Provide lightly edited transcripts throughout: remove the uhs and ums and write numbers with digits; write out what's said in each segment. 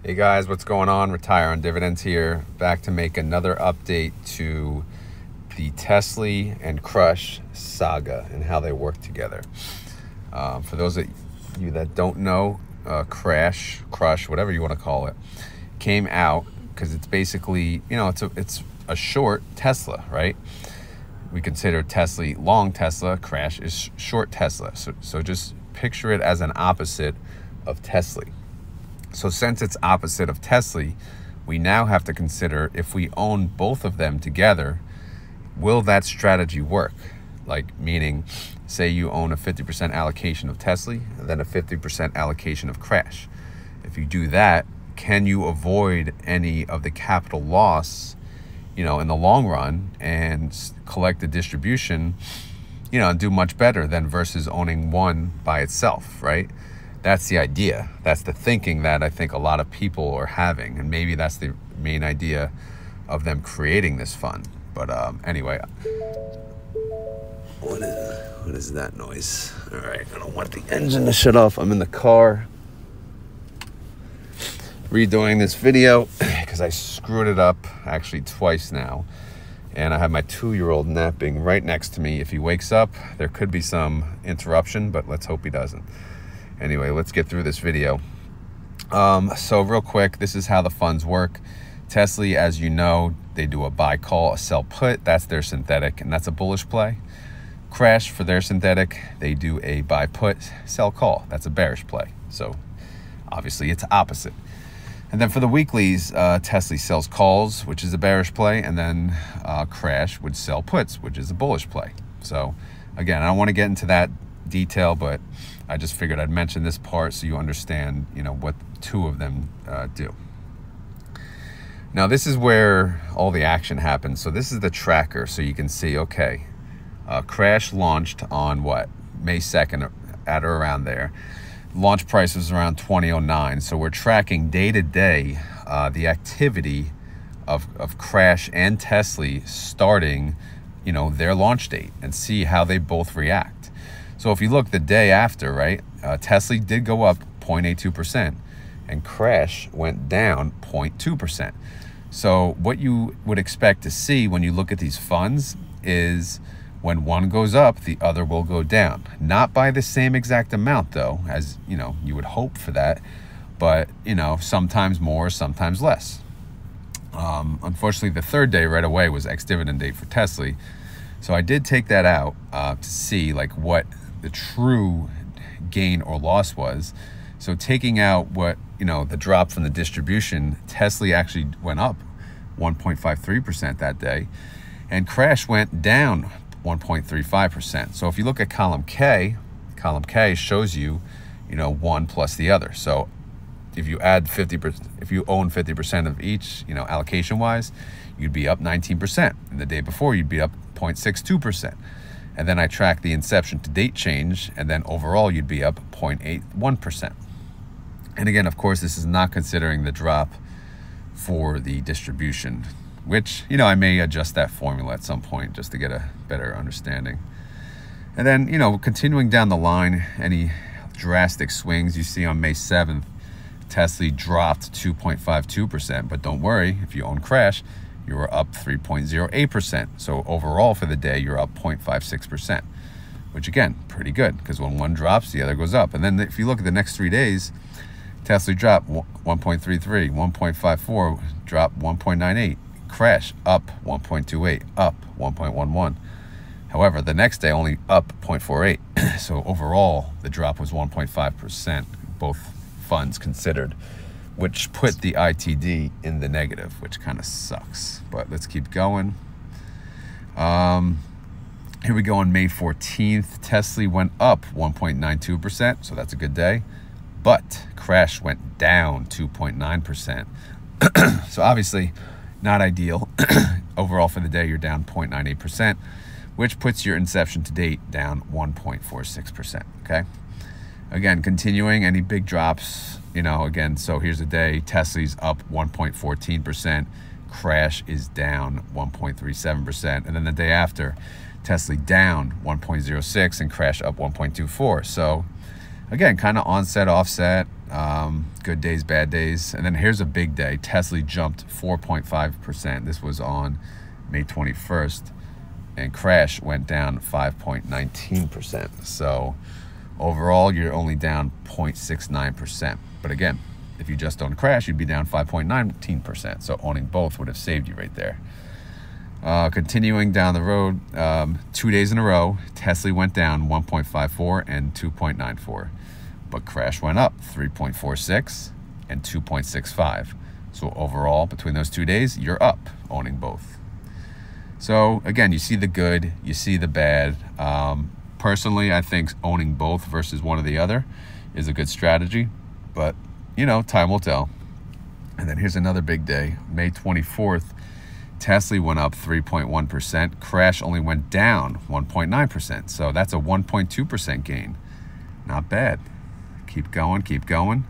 Hey guys, what's going on? Retire on Dividends here. Back to make another update to the Tesla and Crush saga and how they work together. For those of you that don't know, Crush, whatever you want to call it, came out because it's basically, it's a short Tesla, right? We consider Tesla long Tesla, Crash is short Tesla. So just picture it as an opposite of Tesla. So since it's opposite of Tesla, we now have to consider if we own both of them together, will that strategy work? Like, meaning, say you own a 50% allocation of Tesla and then a 50% allocation of Crash. If you do that, can you avoid any of the capital loss, in the long run and collect the distribution, and do much better than versus owning one by itself, right? That's the idea. That's the thinking that I think a lot of people are having. And maybe that's the main idea of them creating this fund. But anyway, what is that noise? All right, I don't want the engine to shut off. I'm in the car redoing this video because I screwed it up actually twice now. And I have my 2-year-old napping right next to me. If he wakes up, there could be some interruption, but let's hope he doesn't. Anyway, let's get through this video. So real quick, this is how the funds work. Tesla, as you know, they do a buy call, a sell put. That's their synthetic, and that's a bullish play. Crash, for their synthetic, they do a buy put, sell call. That's a bearish play. So obviously it's opposite. And then for the weeklies, Tesla sells calls, which is a bearish play, and then Crash would sell puts, which is a bullish play. So again, I don't want to get into that detail, but I just figured I'd mention this part so you understand, what two of them do. Now, this is where all the action happens. So this is the tracker, so you can see, okay, Crash launched on May 2nd, at or around there. Launch price was around 2009. So we're tracking day to day the activity of Crash and Tesla starting, their launch date, and see how they both react. So if you look the day after, right, Tesla did go up 0.82% and Crash went down 0.2%. So what you would expect to see when you look at these funds is when one goes up, the other will go down. Not by the same exact amount, though, as, you would hope for that. But, sometimes more, sometimes less. Unfortunately, the third day right away was ex-dividend date for Tesla. So I did take that out to see what the true gain or loss was. So taking out the drop from the distribution, Tesla actually went up 1.53% that day, and Crash went down 1.35%. So if you look at column K shows you, one plus the other. So if you add 50%, if you own 50% of each, allocation wise, you'd be up 19%. And the day before, you'd be up 0.62%. And then I track the inception to date change, and then overall you'd be up 0.81%. And again, of course, this is not considering the drop for the distribution, which, I may adjust that formula at some point just to get a better understanding. And then, continuing down the line, any drastic swings you see on May 7th, Tesla dropped 2.52%, but don't worry, if you own Crash, you were up 3.08%. So overall for the day, you're up 0.56%, which again, pretty good, because when one drops, the other goes up. And then if you look at the next 3 days, Tesla dropped 1.33, 1.54, dropped 1.98, Crash up 1.28, up 1.11. However, the next day only up 0.48. So overall, the drop was 1.5%, both funds considered, which put the ITD in the negative, which kind of sucks. But let's keep going. Here we go on May 14th. Tesla went up 1.92%, so that's a good day. But Crash went down 2.9%. So obviously not ideal. Overall for the day, you're down 0.98%, which puts your inception to date down 1.46%, okay? Again, continuing, any big drops, again, so here's the day. Tesla's up 1.14%. Crash is down 1.37%. And then the day after, Tesla down 1.06 and Crash up 1.24. So again, kind of onset, offset. Good days, bad days. And then here's a big day. Tesla jumped 4.5%. This was on May 21st. And Crash went down 5.19%. So overall, you're only down 0.69%. But again, if you just own Crash, you'd be down 5.19%. So owning both would have saved you right there. Continuing down the road, 2 days in a row, Tesla went down 1.54 and 2.94. But Crash went up 3.46 and 2.65. So overall, between those 2 days, you're up owning both. So again, you see the good, you see the bad. Personally, I think owning both versus one or the other is a good strategy, but you know, time will tell. And then here's another big day, May 24th, Tesla went up 3.1%, Crash only went down 1.9%. So that's a 1.2% gain. Not bad. Keep going, keep going.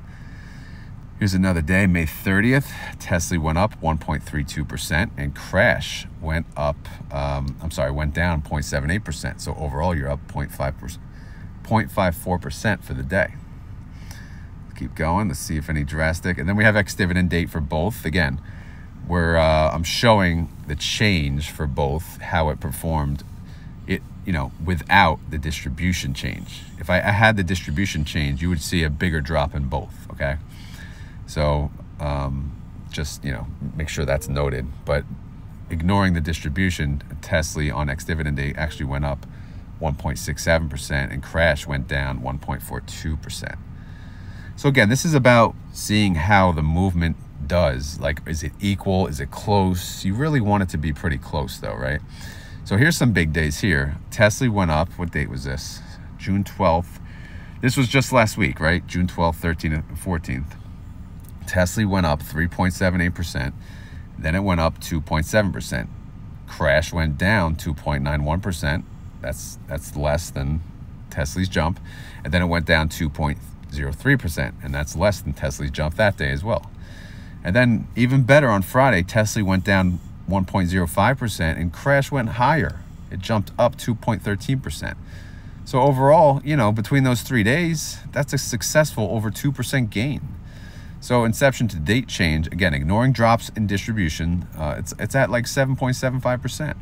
Here's another day, May 30th, Tesla went up 1.32% and Crash went up, went down 0.78%. So overall, you're up 0.54% for the day. Keep going, let's see if any drastic. And then we have ex-dividend date for both. Again, where I'm showing the change for both, how it performed, without the distribution change. If I had the distribution change, you would see a bigger drop in both, okay? So just, make sure that's noted. But ignoring the distribution, Tesla on ex-dividend date actually went up 1.67% and Crash went down 1.42%. So again, this is about seeing how the movement does. Like, is it equal? Is it close? You really want it to be pretty close though, right? So here's some big days here. Tesla went up, what date was this? June 12th. This was just last week, right? June 12th, 13th, and 14th. Tesla went up 3.78%. Then it went up 2.7%. Crash went down 2.91%. That's less than Tesla's jump. And then it went down 2.03%. And that's less than Tesla's jump that day as well. And then even better, on Friday, Tesla went down 1.05% and Crash went higher. It jumped up 2.13%. So overall, between those 3 days, that's a successful over 2% gain. So inception to date change, again, ignoring drops in distribution, it's at like 7.75%.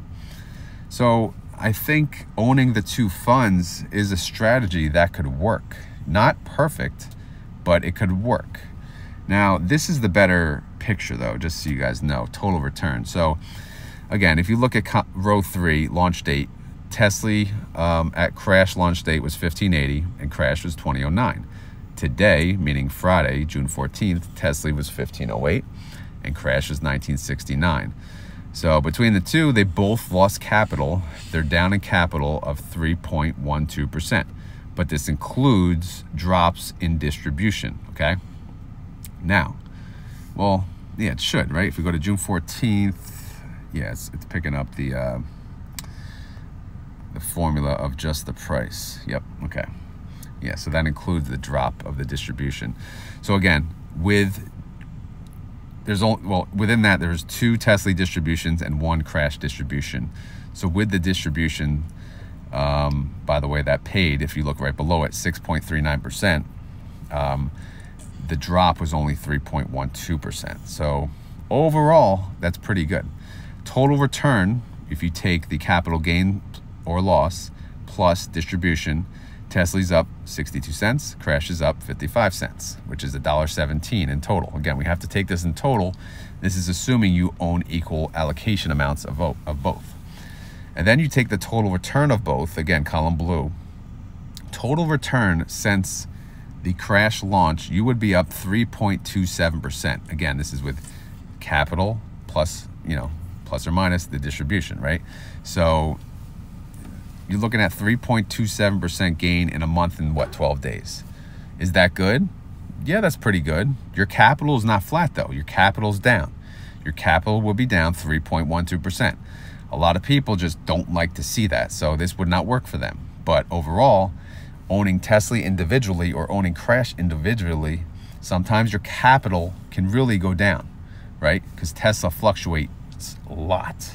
So I think owning the two funds is a strategy that could work. Not perfect, but it could work. Now, this is the better picture though, just so you guys know, total return. So again, if you look at row 3, launch date, Tesla at Crash launch date was 1580 and Crash was 2009. Today, meaning Friday, June 14th, Tesla was 1508 and Crash was 1969. So between the two, they both lost capital. They're down in capital of 3.12%. But this includes drops in distribution, okay? Now, well, yeah, it should, right? If we go to June 14th, yeah, it's picking up the formula of just the price. Yep, okay. Yeah, so that includes the drop of the distribution. So again, within that, there's 2 Tesla distributions and 1 Crash distribution. So with the distribution, by the way, that paid, if you look right below it, 6.39%, the drop was only 3.12%. So overall, that's pretty good. Total return, if you take the capital gain or loss plus distribution, Tesla's up 62 cents, Crash is up 55 cents, which is $1.17 in total. Again, we have to take this in total. This is assuming you own equal allocation amounts of both. And then you take the total return of both, again, column blue. Total return since the Crash launch, you would be up 3.27%. Again, this is with capital plus, plus or minus the distribution, right? So you're looking at 3.27% gain in a month in 12 days. Is that good? Yeah, that's pretty good. Your capital is not flat though. Your capital is down. Your capital will be down 3.12%. A lot of people just don't like to see that. So this would not work for them. But overall, owning Tesla individually or owning Crash individually, sometimes your capital can really go down, right? Because Tesla fluctuates a lot.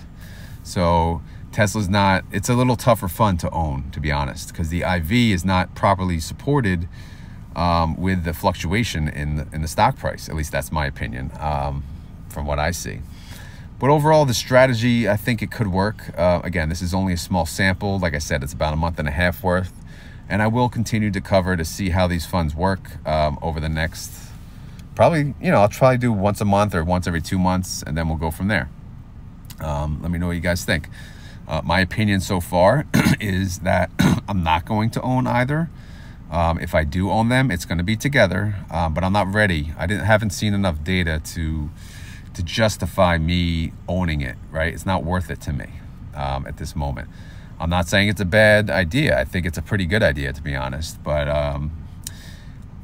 So Tesla's not, it's a little tougher fun to own, to be honest, because the IV is not properly supported with the fluctuation in the stock price. At least that's my opinion, from what I see. But overall, the strategy, I think it could work. Again, this is only a small sample. Like I said, it's about a month and a half worth. And I will continue to cover to see how these funds work over the next, probably, I'll try to do once a month or once every 2 months, and then we'll go from there. Let me know what you guys think. My opinion so far is that I'm not going to own either. If I do own them, it's going to be together, but I'm not ready. Haven't seen enough data to justify me owning it, right? It's not worth it to me at this moment. I'm not saying it's a bad idea. I think it's a pretty good idea, to be honest. But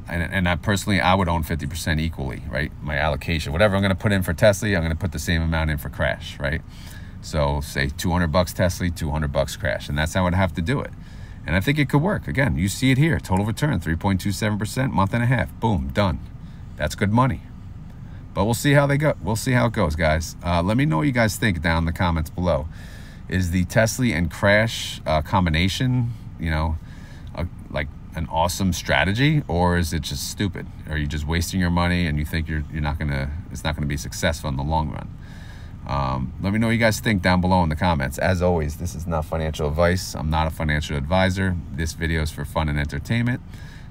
and I personally, I would own 50% equally, right? My allocation, whatever I'm going to put in for Tesla, I'm going to put the same amount in for Crash, right? So say $200 Tesla, $200 Crash, and that's how I'd have to do it. And I think it could work. Again, you see it here, total return 3.27%, month and a half, boom, done. That's good money. But we'll see how they go. We'll see how it goes, guys. Let me know what you guys think down in the comments below. Is the Tesla and Crash combination, like an awesome strategy, or is it just stupid? Are you just wasting your money and you think it's not gonna be successful in the long run? Let me know what you guys think down below in the comments. As always, this is not financial advice. I'm not a financial advisor. This video is for fun and entertainment.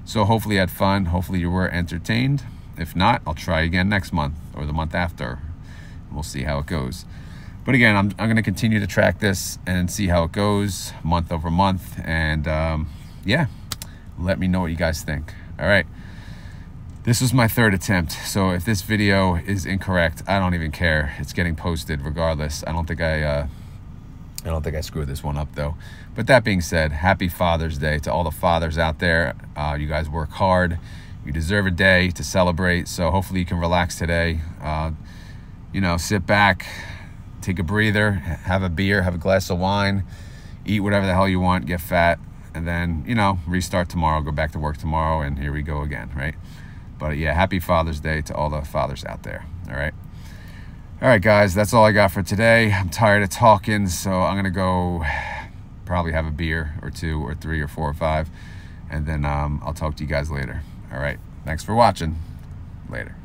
So hopefully you had fun. Hopefully you were entertained. If not, I'll try again next month or the month after. We'll see how it goes. But again, I'm going to continue to track this and see how it goes month over month. And yeah, let me know what you guys think. All right. This was my third attempt. So if this video is incorrect, I don't even care. It's getting posted regardless. I don't think I screwed this one up though. But that being said, happy Father's Day to all the fathers out there. You guys work hard. You deserve a day to celebrate. So hopefully you can relax today. Sit back, take a breather, have a beer, have a glass of wine, eat whatever the hell you want, get fat, and then, restart tomorrow, go back to work tomorrow, and here we go again, right? But yeah, happy Father's Day to all the fathers out there, all right? All right, guys, that's all I got for today. I'm tired of talking, so I'm going to go probably have a beer or 2 or 3 or 4 or 5, and then I'll talk to you guys later. All right, thanks for watching. Later.